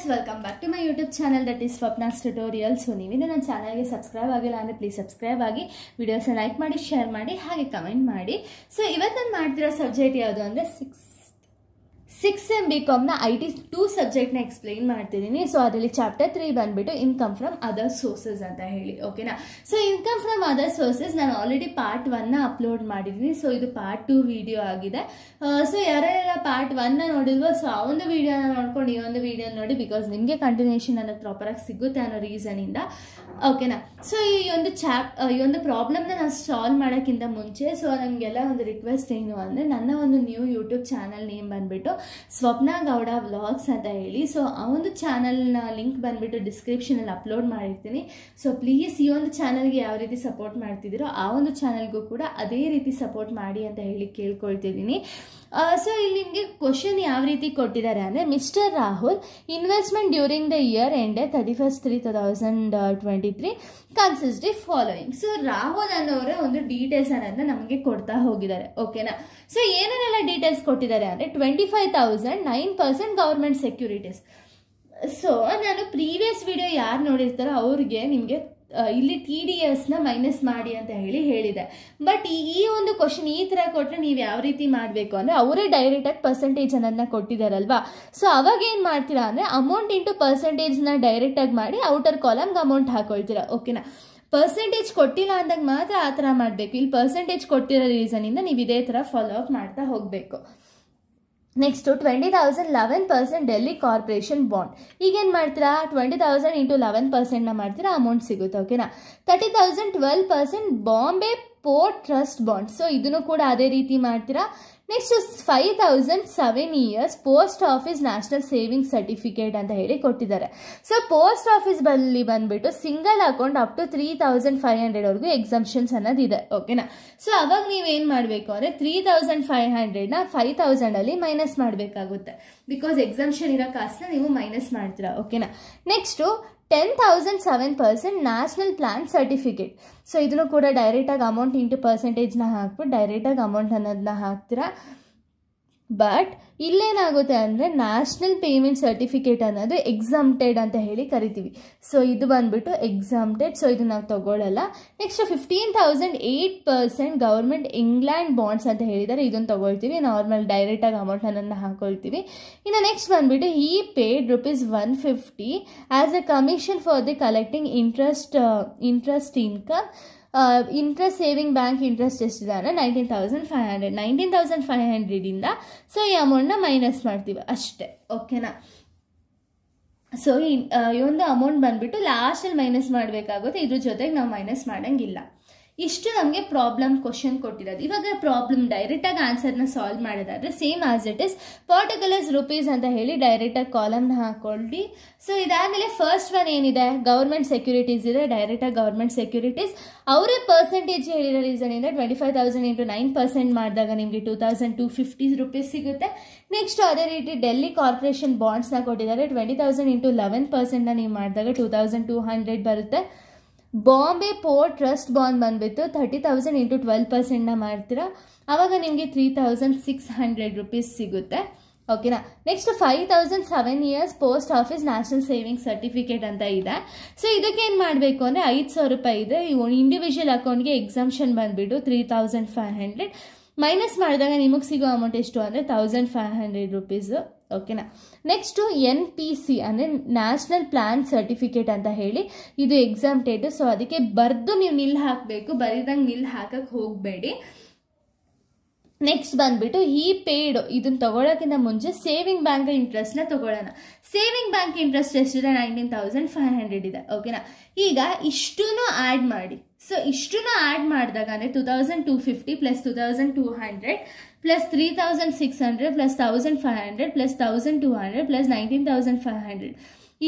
welcome back to my YouTube channel that is Swapna's Tutorials. So ನೀವಿನ್ನು ನನ್ನ ಚಾನಲ್ಗೆ subscribe ಆಗಿಲ್ಲ ಅಂದರೆ ಪ್ಲೀಸ್ ಸಬ್ಸ್ಕ್ರೈಬ್ ಆಗಿ, ವಿಡಿಯೋಸ್ನ ಲೈಕ್ ಮಾಡಿ, ಶೇರ್ ಮಾಡಿ, ಹಾಗೆ ಕಮೆಂಟ್ ಮಾಡಿ. ಸೊ ಇವತ್ತು ನಾನು ಮಾಡ್ತಿರೋ ಸಬ್ಜೆಕ್ಟ್ ಯಾವುದು ಅಂದರೆ 6th SEM BComನ IT 2 ಸಬ್ಜೆಕ್ಟ್ನ ಎಕ್ಸ್ಪ್ಲೈನ್ ಮಾಡ್ತಿದ್ದೀನಿ. ಸೊ ಅದರಲ್ಲಿ ಚಾಪ್ಟರ್ 3 ಬಂದ್ಬಿಟ್ಟು ಇನ್ಕಮ್ ಫ್ರಮ್ ಅದರ್ ಸೋರ್ಸಸ್ ಅಂತ ಹೇಳಿ, ಓಕೆನಾ. So income from other sources ನಾನು ಆಲ್ರೆಡಿ ಪಾರ್ಟ್ 1ನ ಅಪ್ಲೋಡ್ ಮಾಡಿದ್ದೀನಿ. ಸೊ ಇದು ಪಾರ್ಟ್ 2 ವಿಡಿಯೋ ಆಗಿದೆ. ಸೊ ಯಾರೆಲ್ಲ ಪಾರ್ಟ್ 1ನ ನೋಡಿಲ್ವೋ ಸೊ ಆ ಒಂದು ವಿಡಿಯೋನ ನೋಡ್ಕೊಂಡು ಈ ಒಂದು ವಿಡಿಯೋ ನೋಡಿ, ಬಿಕಾಸ್ ನಿಮಗೆ ಕಂಟಿನ್ಯೂಷನ್ ಅನ್ನೋದು ಪ್ರಾಪರಾಗಿ ಸಿಗುತ್ತೆ ಅನ್ನೋ ರೀಸನಿಂದ, ಓಕೆನಾ. ಸೊ ಈ ಒಂದು ಪ್ರಾಬ್ಲಮ್ನ ನಾನು ಸಾಲ್ವ್ ಮಾಡೋಕ್ಕಿಂತ ಮುಂಚೆ ಸೊ ನಮಗೆಲ್ಲ ಒಂದು ರಿಕ್ವೆಸ್ಟ್ ಏನು ಅಂದರೆ, ನನ್ನ ಒಂದು ನ್ಯೂ ಯೂಟ್ಯೂಬ್ ಚಾನಲ್ ನೇಮ್ ಬಂದ್ಬಿಟ್ಟು ಸ್ವಪ್ನಾ ಗೌಡ ವ್ಲಾಗ್ಸ್ ಅಂತ ಹೇಳಿ. ಸೊ ಆ ಒಂದು ಚಾನಲ್ನ ಲಿಂಕ್ ಬಂದ್ಬಿಟ್ಟು ಡಿಸ್ಕ್ರಿಪ್ಷನಲ್ಲಿ ಅಪ್ಲೋಡ್ ಮಾಡಿರ್ತೀನಿ. ಸೊ ಪ್ಲೀಸ್ ಈ ಒಂದು ಚಾನಲ್ಗೆ ಯಾವ ರೀತಿ ಸಪೋರ್ಟ್ ಮಾಡ್ತಿದ್ದೀರೋ ಆ ಒಂದು ಚಾನಲ್ಗೂ ಕೂಡ ಅದೇ ರೀತಿ ಸಪೋರ್ಟ್ ಮಾಡಿ ಅಂತ ಹೇಳಿ ಕೇಳ್ಕೊಳ್ತಿದ್ದೀನಿ. ಸೊ ಇಲ್ಲಿ ನಿಮಗೆ ಕ್ವಶನ್ ಯಾವ ರೀತಿ ಕೊಟ್ಟಿದ್ದಾರೆ ಅಂದರೆ, mister Rahul investment during the year ended 31/3/2023 consist the following. So Rahul ಅನ್ನೋರೇ ಒಂದು ಡೀಟೇಲ್ಸ್ ಅನ್ನೋದನ್ನ ನಮಗೆ ಕೊಡ್ತಾ ಹೋಗಿದ್ದಾರೆ, ಓಕೆನಾ. ಸೊ ಏನೇನೆಲ್ಲ ಡೀಟೇಲ್ಸ್ ಕೊಟ್ಟಿದ್ದಾರೆ ಅಂದರೆ 25,000 9% ಗೌರ್ಮೆಂಟ್ ಸೆಕ್ಯೂರಿಟೀಸ್. ಸೊ ನಾನು ಪ್ರೀವಿಯಸ್ ವಿಡಿಯೋ ಯಾರು ನೋಡಿರ್ತಾರೋ ಅವ್ರಿಗೆ ನಿಮಗೆ ಇಲ್ಲಿ TDSನ ಮೈನಸ್ ಮಾಡಿ ಅಂತ ಹೇಳಿದೆ. ಬಟ್ ಈ ಒಂದು ಕ್ವಶನ್ ಈ ಥರ ಕೊಟ್ಟರೆ ನೀವು ಯಾವ ರೀತಿ ಮಾಡಬೇಕು ಅಂದರೆ, ಅವರೇ ಡೈರೆಕ್ಟಾಗಿ ಪರ್ಸೆಂಟೇಜ್ ಅನ್ನೋದನ್ನ ಕೊಟ್ಟಿದ್ದಾರಲ್ವಾ. ಸೊ ಅವಾಗ ಏನು ಮಾಡ್ತೀರಾ ಅಂದರೆ, ಅಮೌಂಟ್ ಇಂಟು ಪರ್ಸೆಂಟೇಜ್ನ ಡೈರೆಕ್ಟಾಗಿ ಮಾಡಿ ಔಟರ್ ಕಾಲಮ್ಗೆ ಅಮೌಂಟ್ ಹಾಕೊಳ್ತೀರಾ, ಓಕೆನಾ. ಪರ್ಸೆಂಟೇಜ್ ಕೊಟ್ಟಿಲ್ಲ ಅಂದಾಗ ಮಾತ್ರ ಆ ಥರ ಮಾಡಬೇಕು. ಇಲ್ಲಿ ಪರ್ಸೆಂಟೇಜ್ ಕೊಟ್ಟಿರೋ ರೀಸನಿಂದ ನೀವು ಇದೇ ಥರ ಫಾಲೋ ಅಪ್ ಮಾಡ್ತಾ ಹೋಗಬೇಕು. Next 20,000 11% Delhi corporation bond. ಈಗೇನು ಮಾಡ್ತೀರಾ, 20,000 ಇಂಟು 11%ನ ಮಾಡ್ತೀರಾ, ಅಮೌಂಟ್ ಸಿಗುತ್ತೆ, ಓಕೆನಾ. 30,000 12% Bombay port trust bond. So ಇದನ್ನು ಕೂಡ ಅದೇ ರೀತಿ ಮಾಡ್ತೀರಾ. Next 5,000 7 years post office national saving certificate ಅಂತ ಹೇಳಿ ಕೊಟ್ಟಿದ್ದಾರೆ. ಸೊ ಪೋಸ್ಟ್ ಆಫೀಸ್ ಬಲ್ಲಿ ಬಂದ್ಬಿಟ್ಟು ಸಿಂಗಲ್ ಅಕೌಂಟ್ ಅಪ್ ಟು 3,500ವರೆಗೂ ಎಕ್ಸಂಪ್ಷನ್ಸ್ ಅನ್ನೋದಿದೆ, ಓಕೆನಾ. ಸೊ ಅವಾಗ ನೀವೇನು ಮಾಡಬೇಕು ಅಂದರೆ 3,500ನ 5,000ಅಲ್ಲಿ ಮೈನಸ್ ಮಾಡಬೇಕಾಗುತ್ತೆ, ಬಿಕಾಸ್ ಎಕ್ಸಂಪ್ಷನ್ ಇರೋ ಕಾಸ್ಟ್ನ ನೀವು ಮೈನಸ್ ಮಾಡ್ತೀರಾ, ಓಕೆನಾ. Next 10,000 7% national plan certificate. So ಇದನ್ನು ಕೂಡ ಡೈರೆಕ್ಟಾಗಿ ಅಮೌಂಟ್ ಇಂಟು ಪರ್ಸೆಂಟೇಜ್ನ ಹಾಕ್ಬಿಟ್ಟು ಡೈರೆಕ್ಟಾಗಿ ಅಮೌಂಟ್ ಅನ್ನೋದನ್ನ ಹಾಕ್ತೀರಾ. ಬಟ್ ಇಲ್ಲೇನಾಗುತ್ತೆ ಅಂದರೆ, ನ್ಯಾಷನಲ್ ಪೇಮೆಂಟ್ ಸರ್ಟಿಫಿಕೇಟ್ ಅನ್ನೋದು ಎಕ್ಸಮ್ಟೆಡ್ ಅಂತ ಹೇಳಿ ಕರಿತೀವಿ. ಸೊ ಇದು ಬಂದ್ಬಿಟ್ಟು ಎಕ್ಸಮ್ಟೆಡ್, ಸೊ ಇದು ನಾವು ತಗೊಳ್ಳಲ್ಲ. ನೆಕ್ಸ್ಟ್ 15,000 8% ಗೌರ್ಮೆಂಟ್ ಇಂಗ್ಲೆಂಡ್ ಬಾಂಡ್ಸ್ ಅಂತ ಹೇಳಿದ್ದಾರೆ, ಇದನ್ನು ತಗೊಳ್ತೀವಿ. ನಾರ್ಮಲ್ ಡೈರೆಕ್ಟಾಗಿ ಅಮೌಂಟ್ ಅನ್ನೋದನ್ನ ಹಾಕೊಳ್ತೀವಿ. ಇನ್ನು ನೆಕ್ಸ್ಟ್ ಬಂದ್ಬಿಟ್ಟು ಈ paid ₹150 as A commission for the collecting interest income. Interest saving bank interest ಎಷ್ಟಿದೆ ಅಂದರೆ 19,500. 19,500ಇಂದ ಸೊ ಈ ಅಮೌಂಟ್ನ ಮೈನಸ್ ಮಾಡ್ತೀವಿ ಅಷ್ಟೇ, ಓಕೆನಾ. ಸೊ ಈ ಒಂದು ಅಮೌಂಟ್ ಬಂದ್ಬಿಟ್ಟು ಲಾಸ್ಟಲ್ಲಿ ಮೈನಸ್ ಮಾಡಬೇಕಾಗುತ್ತೆ, ಇದ್ರ ಜೊತೆಗೆ ನಾವು ಮೈನಸ್ ಮಾಡೋಂಗಿಲ್ಲ. ಇಷ್ಟು ನಮಗೆ ಪ್ರಾಬ್ಲಮ್ ಕ್ವಶನ್ ಕೊಟ್ಟಿರೋದು. ಇವಾಗ ಪ್ರಾಬ್ಲಮ್ ಡೈರೆಕ್ಟಾಗಿ ಆನ್ಸರ್ನ ಸಾಲ್ವ್ ಮಾಡೋದಾದರೆ same as it is particulars rupees ಅಂತ ಹೇಳಿ ಡೈರೆಕ್ಟಾಗಿ ಕಾಲಮ್ನ ಹಾಕೊಳ್ಳಿ. ಸೊ ಇದಾದಮೇಲೆ ಫಸ್ಟ್ ಒನ್ ಏನಿದೆ, ಗೌರ್ಮೆಂಟ್ ಸೆಕ್ಯೂರಿಟೀಸ್ ಇದೆ, ಡೈರೆಕ್ಟಾಗಿ ಗೌರ್ಮೆಂಟ್ ಸೆಕ್ಯೂರಿಟೀಸ್ ಅವರೇ ಪರ್ಸೆಂಟೇಜ್ ಹೇಳಿರೋ ರೀಸನಿಂದ 25,000 ಇಂಟು 9% ಮಾಡಿದಾಗ ನಿಮಗೆ 2,250 ರೂಪೀಸ್ ಸಿಗುತ್ತೆ. ನೆಕ್ಸ್ಟ್ ಅದೇ ರೀತಿ ಡೆಲ್ಲಿ ಕಾರ್ಪೊರೇಷನ್ ಬಾಂಡ್ಸ್ನ ಕೊಟ್ಟಿದ್ದಾರೆ, 20,000 ಇಂಟು 11%ನ ನೀವು ಮಾಡಿದಾಗ 2,200 ಬರುತ್ತೆ. ಬಾಂಬೆ ಪೋರ್ಟ್ ಟ್ರಸ್ಟ್ ಬಾಂಡ್ ಬಂದ್ಬಿಟ್ಟು 30,000 ಇಂಟು 12%ನ ಮಾಡ್ತೀರಾ, ಆವಾಗ ನಿಮಗೆ 3,600 ರೂಪೀಸ್ ಸಿಗುತ್ತೆ, ಓಕೆನಾ. Next 5,000 7 years post office national saving certificate ಅಂತ ಇದೆ. ಸೊ ಇದಕ್ಕೇನು ಮಾಡಬೇಕು ಅಂದರೆ 5,000 ರೂಪಾಯಿ ಇದೆ, ಇಂಡಿವಿಜುವಲ್ ಅಕೌಂಟ್ಗೆ ಎಕ್ಸಂಪ್ಷನ್ ಬಂದುಬಿಟ್ಟು 3,500 ಮೈನಸ್ ಮಾಡಿದಾಗ ನಿಮಗೆ ಸಿಗೋ ಅಮೌಂಟ್ ಎಷ್ಟು ಅಂದರೆ 1,500 ರೂಪೀಸು, ಓಕೆನಾ. ನೆಕ್ಸ್ಟು NPC ಅಂದರೆ ನ್ಯಾಷನಲ್ ಪ್ಲಾನ್ ಸರ್ಟಿಫಿಕೇಟ್ ಅಂತ ಹೇಳಿ ಇದು ಎಕ್ಸಮ್ಟೆಡ್. ಸೊ ಅದಕ್ಕೆ ಬರೆದು ನೀವು ನಿಲ್ ಹಾಕಬೇಕು, ಬರೀದಂಗೆ ನಿಲ್ ಹಾಕಕ್ಕೆ ಹೋಗಬೇಡಿ. ನೆಕ್ಸ್ಟ್ ಬಂದ್ಬಿಟ್ಟು ಈ ಪೇಡ್ ಇದನ್ನು ತಗೊಳ್ಳೋಕ್ಕಿಂತ ಮುಂಚೆ ಸೇವಿಂಗ್ ಬ್ಯಾಂಕ್ ಇಂಟ್ರೆಸ್ಟ್ನ ತಗೊಳ್ಳೋಣ. ಸೇವಿಂಗ್ ಬ್ಯಾಂಕ್ ಇಂಟ್ರೆಸ್ಟ್ ಎಷ್ಟಿದೆ, 19,500 ಇದೆ, ಓಕೆನಾ. ಈಗ ಇಷ್ಟೂ ಆ್ಯಡ್ ಮಾಡಿ. ಸೊ ಇಷ್ಟನ್ನು ಆ್ಯಡ್ ಮಾಡಿದಾಗ ಅಂದರೆ 2,250 plus 2,200 plus 3,600 plus 1,500 plus 1,200 plus 19,500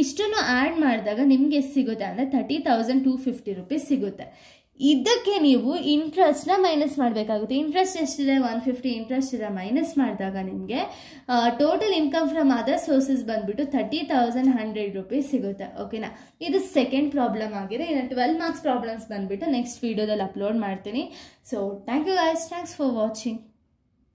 ಇಷ್ಟನ್ನು ಆ್ಯಡ್ ಮಾಡಿದಾಗ ನಿಮ್ಗೆ ಎಷ್ಟು ಸಿಗುತ್ತೆ ಅಂದರೆ 30,250 ರೂಪೀಸ್ ಸಿಗುತ್ತೆ. ಇದಕ್ಕೆ ನೀವು ಇಂಟ್ರೆಸ್ಟ್ನ ಮೈನಸ್ ಮಾಡಬೇಕಾಗುತ್ತೆ. ಇಂಟ್ರೆಸ್ಟ್ ಎಷ್ಟಿದೆ, 150 ಇಂಟ್ರೆಸ್ಟ್ ಇದೆ, ಮೈನಸ್ ಮಾಡಿದಾಗ ನಿಮಗೆ total income from other sources ಬಂದ್ಬಿಟ್ಟು 30,100 ರೂಪೀಸ್ ಸಿಗುತ್ತೆ, ಓಕೆನಾ. ಇದು ಸೆಕೆಂಡ್ ಪ್ರಾಬ್ಲಮ್ ಆಗಿದೆ. ಇನ್ನು 12 ಮಾರ್ಕ್ಸ್ ಪ್ರಾಬ್ಲಮ್ಸ್ ಬಂದ್ಬಿಟ್ಟು ನೆಕ್ಸ್ಟ್ ವಿಡಿಯೋದಲ್ಲಿ ಅಪ್ಲೋಡ್ ಮಾಡ್ತೀನಿ. So thank you guys, thanks for watching.